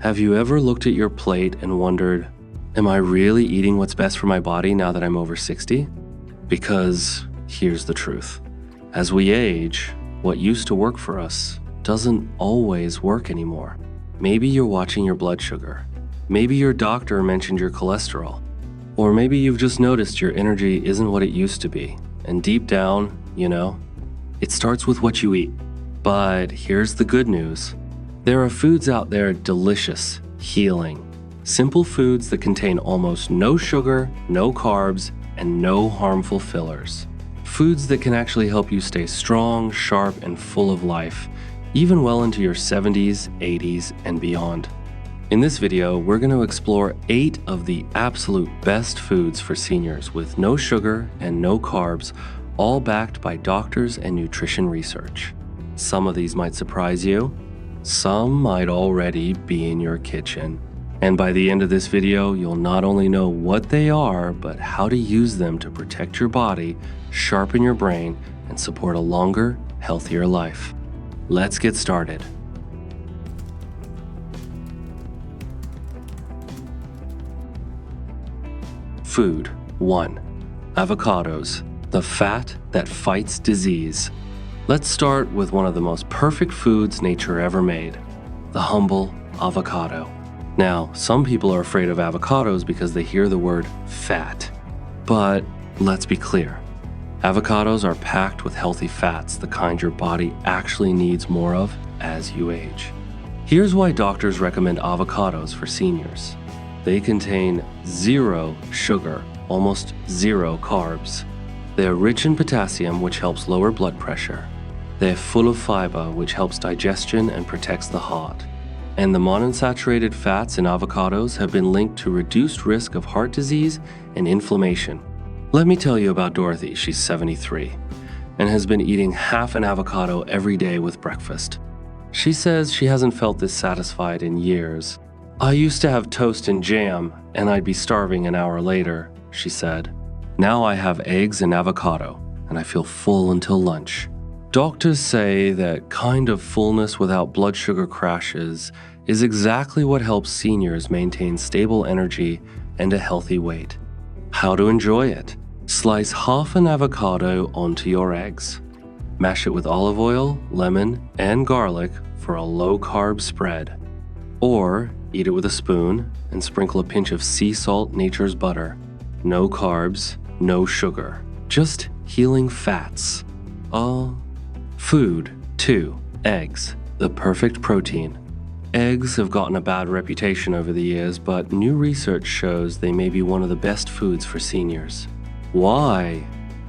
Have you ever looked at your plate and wondered, am I really eating what's best for my body now that I'm over 60? Because here's the truth. As we age, what used to work for us doesn't always work anymore. Maybe you're watching your blood sugar. Maybe your doctor mentioned your cholesterol. Or maybe you've just noticed your energy isn't what it used to be. And deep down, it starts with what you eat. But here's the good news. There are foods out there delicious, healing, simple foods that contain almost no sugar, no carbs, and no harmful fillers. Foods that can actually help you stay strong, sharp, and full of life, even well into your 70s, 80s, and beyond. In this video, we're going to explore 8 of the absolute best foods for seniors with no sugar and no carbs, all backed by doctors and nutrition research. Some of these might surprise you. Some might already be in your kitchen. And by the end of this video, you'll not only know what they are, but how to use them to protect your body, sharpen your brain, and support a longer, healthier life. Let's get started. Food 1. Avocados, the fat that fights disease. Let's start with one of the most perfect foods nature ever made, the humble avocado. Now, some people are afraid of avocados because they hear the word fat. But let's be clear. Avocados are packed with healthy fats, the kind your body actually needs more of as you age. Here's why doctors recommend avocados for seniors. They contain 0 sugar, almost 0 carbs. They're rich in potassium, which helps lower blood pressure. They're full of fiber, which helps digestion and protects the heart. And the monounsaturated fats in avocados have been linked to reduced risk of heart disease and inflammation. Let me tell you about Dorothy. She's 73 and has been eating half an avocado every day with breakfast. She says she hasn't felt this satisfied in years. I used to have toast and jam, and I'd be starving an hour later, she said. Now I have eggs and avocado, and I feel full until lunch. Doctors say that kind of fullness without blood sugar crashes is exactly what helps seniors maintain stable energy and a healthy weight. How to enjoy it? Slice half an avocado onto your eggs. Mash it with olive oil, lemon, and garlic for a low-carb spread. Or eat it with a spoon and sprinkle a pinch of sea salt, nature's butter. No carbs, no sugar, just healing fats. Food 2. Eggs, the perfect protein. Eggs have gotten a bad reputation over the years, but new research shows they may be one of the best foods for seniors. Why?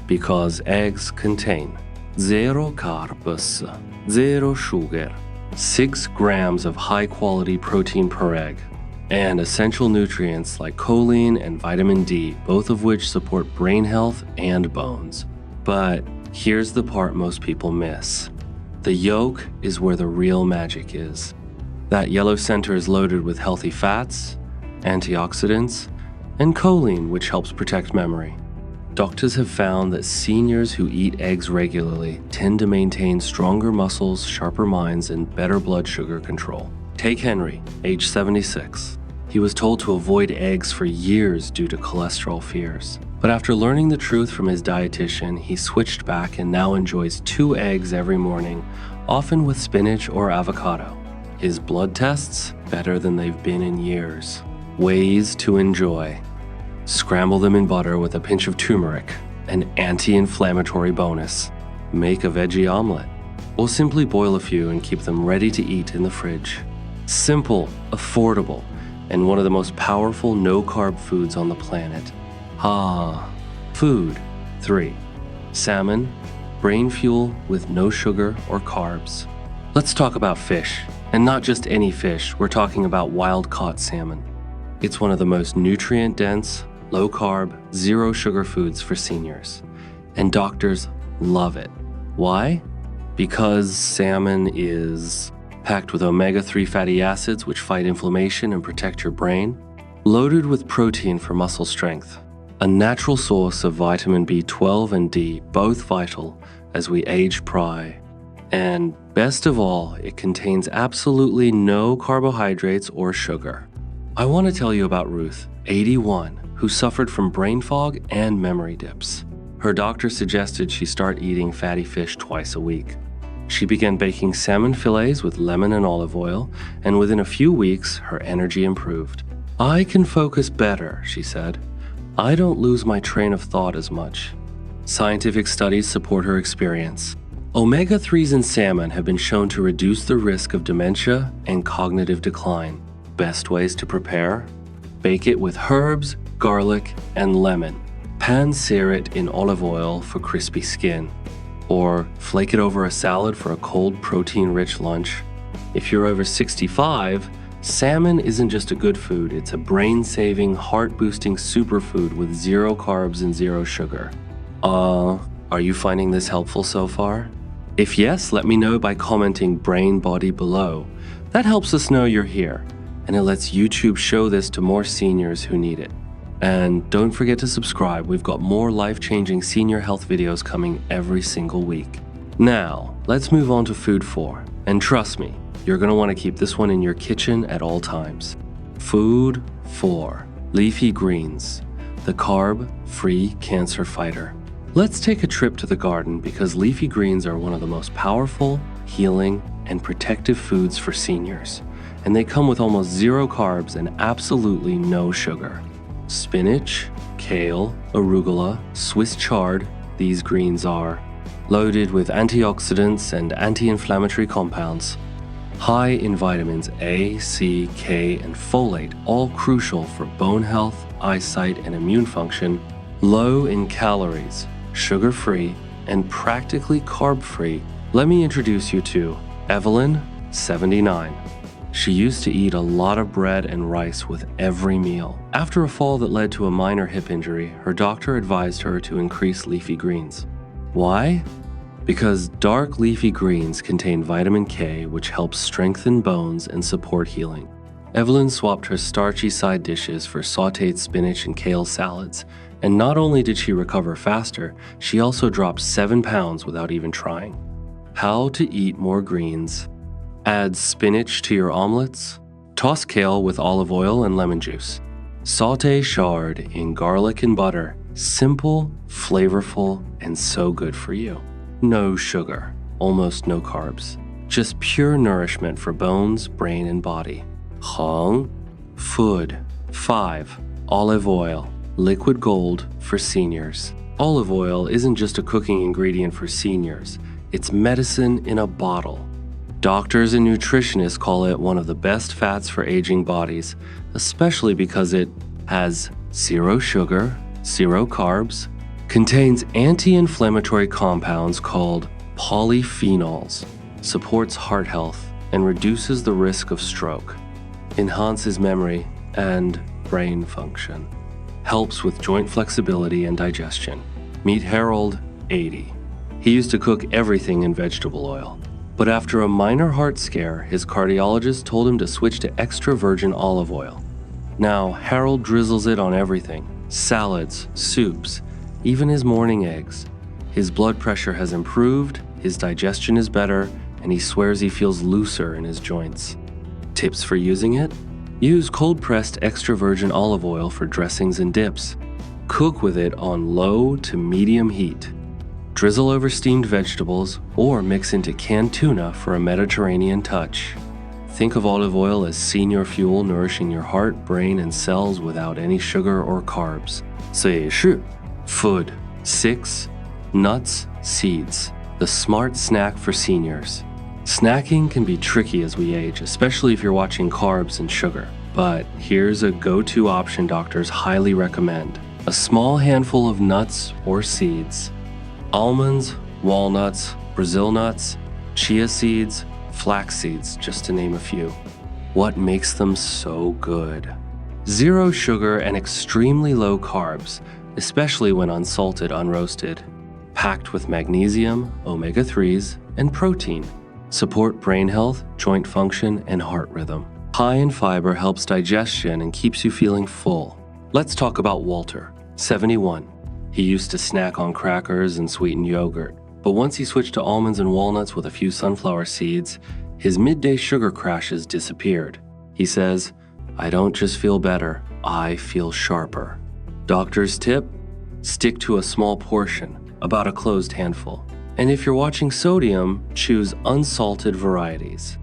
Because eggs contain 0 carbs, 0 sugar, 6 grams of high-quality protein per egg, and essential nutrients like choline and vitamin D, both of which support brain health and bones. But here's the part most people miss. The yolk is where the real magic is. That yellow center is loaded with healthy fats, antioxidants, and choline, which helps protect memory. Doctors have found that seniors who eat eggs regularly tend to maintain stronger muscles, sharper minds, and better blood sugar control. Take Henry, age 76. He was told to avoid eggs for years due to cholesterol fears. But after learning the truth from his dietitian, he switched back and now enjoys 2 eggs every morning, often with spinach or avocado. His blood tests, better than they've been in years. Ways to enjoy. Scramble them in butter with a pinch of turmeric, an anti-inflammatory bonus. Make a veggie omelet. Or simply boil a few and keep them ready to eat in the fridge. Simple, affordable, and one of the most powerful no-carb foods on the planet. Food 3. Salmon, brain fuel with no sugar or carbs. Let's talk about fish, and not just any fish. We're talking about wild-caught salmon. It's one of the most nutrient-dense, low-carb, zero-sugar foods for seniors, and doctors love it. Why? Because salmon is packed with omega-3 fatty acids, which fight inflammation and protect your brain, loaded with protein for muscle strength, a natural source of vitamin B12 and D, both vital as we age And best of all, it contains absolutely no carbohydrates or sugar. I want to tell you about Ruth, 81, who suffered from brain fog and memory dips. Her doctor suggested she start eating fatty fish twice a week. She began baking salmon fillets with lemon and olive oil, and within a few weeks, her energy improved. "I can focus better," she said. "I don't lose my train of thought as much." Scientific studies support her experience. Omega-3s in salmon have been shown to reduce the risk of dementia and cognitive decline. Best ways to prepare? Bake it with herbs, garlic, and lemon. Pan-sear it in olive oil for crispy skin. Or flake it over a salad for a cold, protein-rich lunch. If you're over 65, salmon isn't just a good food, it's a brain-saving, heart-boosting superfood with 0 carbs and 0 sugar. Are you finding this helpful so far? If yes, let me know by commenting brain body below. That helps us know you're here, and it lets YouTube show this to more seniors who need it. And don't forget to subscribe, we've got more life-changing senior health videos coming every single week. Now, let's move on to food 4, and trust me, you're going to want to keep this one in your kitchen at all times. Food 4, leafy greens, the carb-free cancer fighter. Let's take a trip to the garden because leafy greens are one of the most powerful, healing, and protective foods for seniors. And they come with almost 0 carbs and absolutely no sugar. Spinach, kale, arugula, Swiss chard, these greens are loaded with antioxidants and anti-inflammatory compounds. High in vitamins A, C, K, and folate, all crucial for bone health, eyesight, and immune function. Low in calories, sugar-free, and practically carb-free. Let me introduce you to Evelyn, 79. She used to eat a lot of bread and rice with every meal. After a fall that led to a minor hip injury, her doctor advised her to increase leafy greens. Why? Because dark leafy greens contain vitamin K, which helps strengthen bones and support healing. Evelyn swapped her starchy side dishes for sautéed spinach and kale salads, and not only did she recover faster, she also dropped 7 pounds without even trying. How to eat more greens. Add spinach to your omelets. Toss kale with olive oil and lemon juice. Sauté chard in garlic and butter. Simple, flavorful, and so good for you. No sugar, almost no carbs. Just pure nourishment for bones, brain, and body. Hong. Food. 5. Olive oil. Liquid gold for seniors. Olive oil isn't just a cooking ingredient for seniors, it's medicine in a bottle. Doctors and nutritionists call it one of the best fats for aging bodies, especially because it has 0 sugar, 0 carbs, contains anti-inflammatory compounds called polyphenols, supports heart health, and reduces the risk of stroke, enhances memory and brain function. Helps with joint flexibility and digestion. Meet Harold, 80. He used to cook everything in vegetable oil. But after a minor heart scare, his cardiologist told him to switch to extra virgin olive oil. Now, Harold drizzles it on everything. Salads, soups, even his morning eggs. His blood pressure has improved, his digestion is better, and he swears he feels looser in his joints. Tips for using it? Use cold-pressed extra virgin olive oil for dressings and dips. Cook with it on low to medium heat. Drizzle over steamed vegetables or mix into canned tuna for a Mediterranean touch. Think of olive oil as senior fuel nourishing your heart, brain, and cells without any sugar or carbs. 所以是 Food. 6. Nuts, seeds. The smart snack for seniors. Snacking can be tricky as we age, especially if you're watching carbs and sugar. But here's a go-to option doctors highly recommend. A small handful of nuts or seeds. Almonds, walnuts, Brazil nuts, chia seeds, flax seeds, just to name a few. What makes them so good? 0 sugar and extremely low carbs, especially when unsalted, unroasted. Packed with magnesium, omega-3s, and protein. Support brain health, joint function, and heart rhythm. High in fiber helps digestion and keeps you feeling full. Let's talk about Walter, 71. He used to snack on crackers and sweetened yogurt. But once he switched to almonds and walnuts with a few sunflower seeds, his midday sugar crashes disappeared. He says, "I don't just feel better, I feel sharper." Doctor's tip? Stick to a small portion, about a closed handful. And if you're watching sodium, choose unsalted varieties.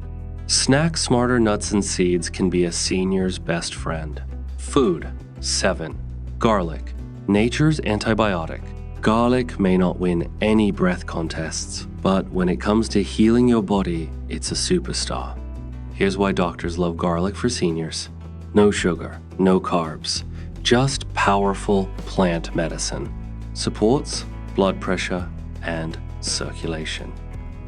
Snack smarter nuts and seeds can be a senior's best friend. Food. 7. Garlic. Nature's antibiotic. Garlic may not win any breath contests, but when it comes to healing your body, it's a superstar. Here's why doctors love garlic for seniors. No sugar, no carbs, just powerful plant medicine. Supports blood pressure and circulation.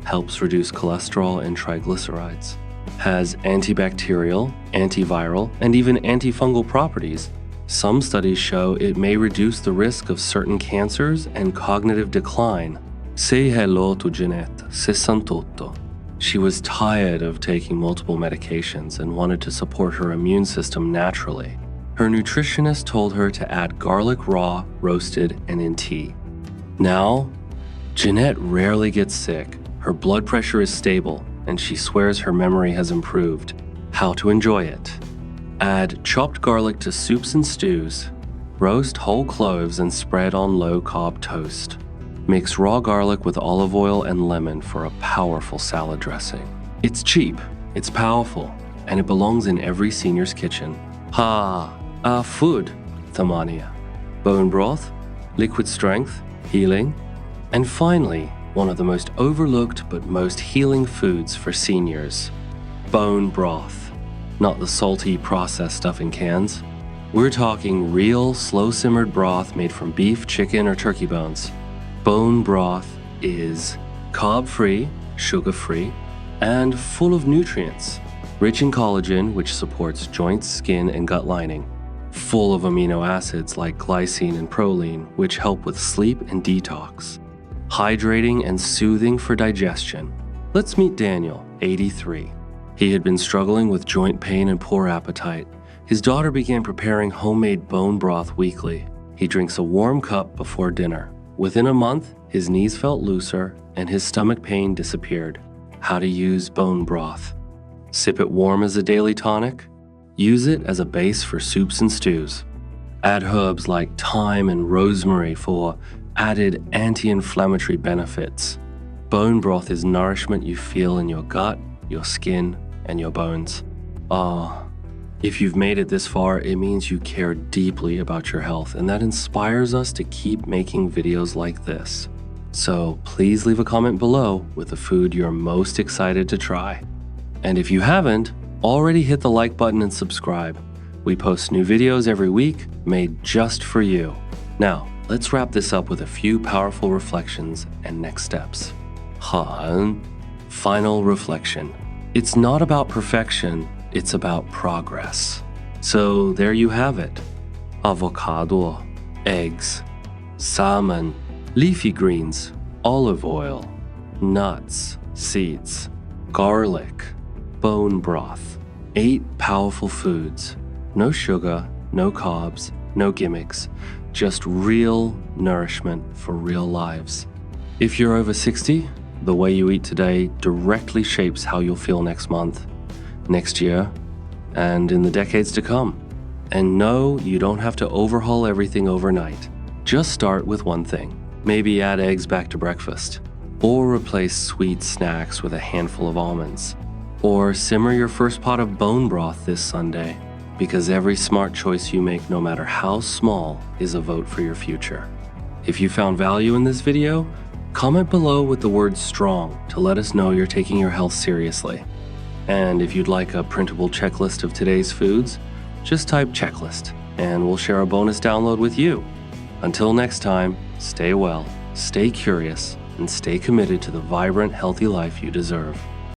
Helps reduce cholesterol and triglycerides. Has antibacterial, antiviral, and even antifungal properties. Some studies show it may reduce the risk of certain cancers and cognitive decline. Say hello to Jeanette, 68. She was tired of taking multiple medications and wanted to support her immune system naturally. Her nutritionist told her to add garlic raw, roasted, and in tea. Now, Jeanette rarely gets sick, her blood pressure is stable, and she swears her memory has improved. How to enjoy it. Add chopped garlic to soups and stews. Roast whole cloves and spread on low-carb toast. Mix raw garlic with olive oil and lemon for a powerful salad dressing. It's cheap, it's powerful, and it belongs in every senior's kitchen. Food, thamania. Bone broth, liquid strength, healing, and finally, one of the most overlooked but most healing foods for seniors, bone broth. Not the salty processed stuff in cans. We're talking real slow-simmered broth made from beef, chicken, or turkey bones. Bone broth is carb-free, sugar-free, and full of nutrients. Rich in collagen, which supports joints, skin, and gut lining. Full of amino acids like glycine and proline, which help with sleep and detox. Hydrating and soothing for digestion. Let's meet Daniel, 83. He had been struggling with joint pain and poor appetite. His daughter began preparing homemade bone broth weekly. He drinks a warm cup before dinner. Within a month, his knees felt looser and his stomach pain disappeared. How to use bone broth. Sip it warm as a daily tonic. Use it as a base for soups and stews. Add herbs like thyme and rosemary for added anti-inflammatory benefits. Bone broth is nourishment you feel in your gut, your skin, and your bones. If you've made it this far, it means you care deeply about your health, and that inspires us to keep making videos like this. So please leave a comment below with the food you're most excited to try. And if you haven't, already hit the like button and subscribe. We post new videos every week made just for you. Now, let's wrap this up with a few powerful reflections and next steps. Final reflection. It's not about perfection, it's about progress. So there you have it. Avocado, eggs, salmon, leafy greens, olive oil, nuts, seeds, garlic, bone broth. 8 powerful foods. No sugar, no carbs, no gimmicks, just real nourishment for real lives. If you're over 60, the way you eat today directly shapes how you'll feel next month, next year, and in the decades to come. And no, you don't have to overhaul everything overnight. Just start with one thing. Maybe add eggs back to breakfast, or replace sweet snacks with a handful of almonds, or simmer your first pot of bone broth this Sunday, because every smart choice you make, no matter how small, is a vote for your future. If you found value in this video, comment below with the word strong to let us know you're taking your health seriously. And if you'd like a printable checklist of today's foods, just type checklist and we'll share a bonus download with you. Until next time, stay well, stay curious, and stay committed to the vibrant, healthy life you deserve.